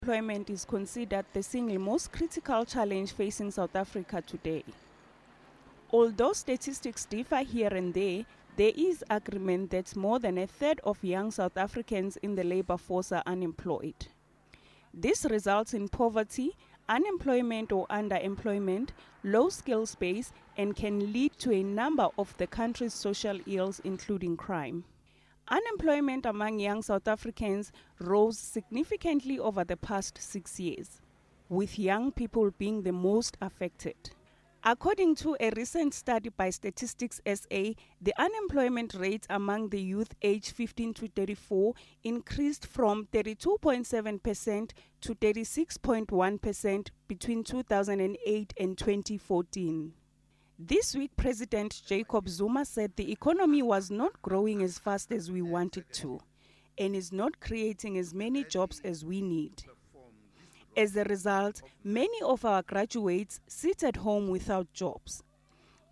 Unemployment is considered the single most critical challenge facing South Africa today. Although statistics differ here and there is agreement that more than a third of young South Africans in the labor force are unemployed. This results in poverty, unemployment or underemployment, low skill base, and can lead to a number of the country's social ills, including crime. Unemployment among young South Africans rose significantly over the past 6 years, with young people being the most affected. According to a recent study by Statistics SA, the unemployment rate among the youth aged 15 to 34 increased from 32.7% to 36.1% between 2008 and 2014. This week, President Jacob Zuma said the economy was not growing as fast as we wanted to and is not creating as many jobs as we need. As a result, many of our graduates sit at home without jobs.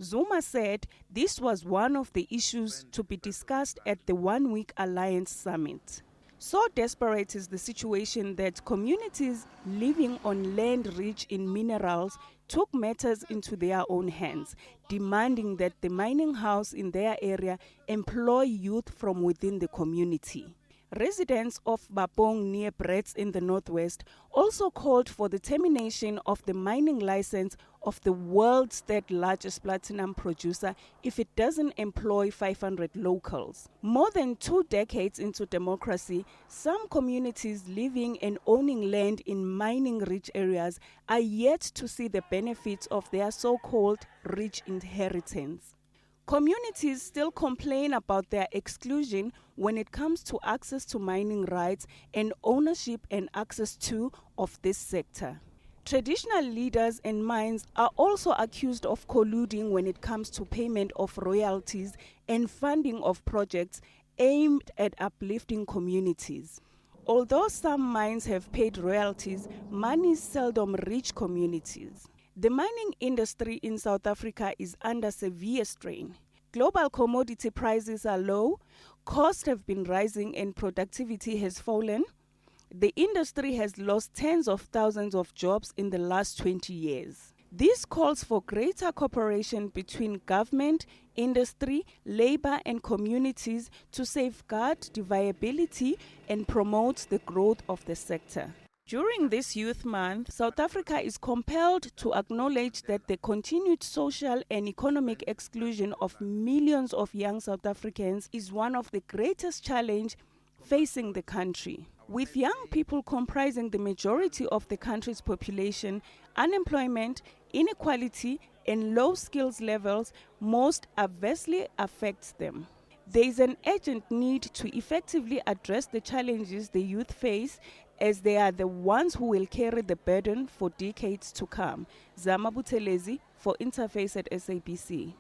Zuma said this was one of the issues to be discussed at the one-week Alliance Summit. So desperate is the situation that communities living on land rich in minerals took matters into their own hands, demanding that the mining house in their area employ youth from within the community. Residents of Bapong near Bretts in the northwest also called for the termination of the mining license of the world's third largest platinum producer if it doesn't employ 500 locals. More than 2 decades into democracy, some communities living and owning land in mining-rich areas are yet to see the benefits of their so-called rich inheritance. Communities still complain about their exclusion when it comes to access to mining rights and ownership and access to of this sector. Traditional leaders and mines are also accused of colluding when it comes to payment of royalties and funding of projects aimed at uplifting communities. Although some mines have paid royalties, money seldom reach communities. The mining industry in South Africa is under severe strain. Global commodity prices are low, costs have been rising and productivity has fallen. The industry has lost tens of thousands of jobs in the last 20 years. This calls for greater cooperation between government, industry, labor and communities to safeguard the viability and promote the growth of the sector. During this Youth Month, South Africa is compelled to acknowledge that the continued social and economic exclusion of millions of young South Africans is one of the greatest challenges facing the country. With young people comprising the majority of the country's population, unemployment, inequality, and low skills levels most adversely affects them. There is an urgent need to effectively address the challenges the youth face, as they are the ones who will carry the burden for decades to come. Zama Buthelezi for Interface at SABC.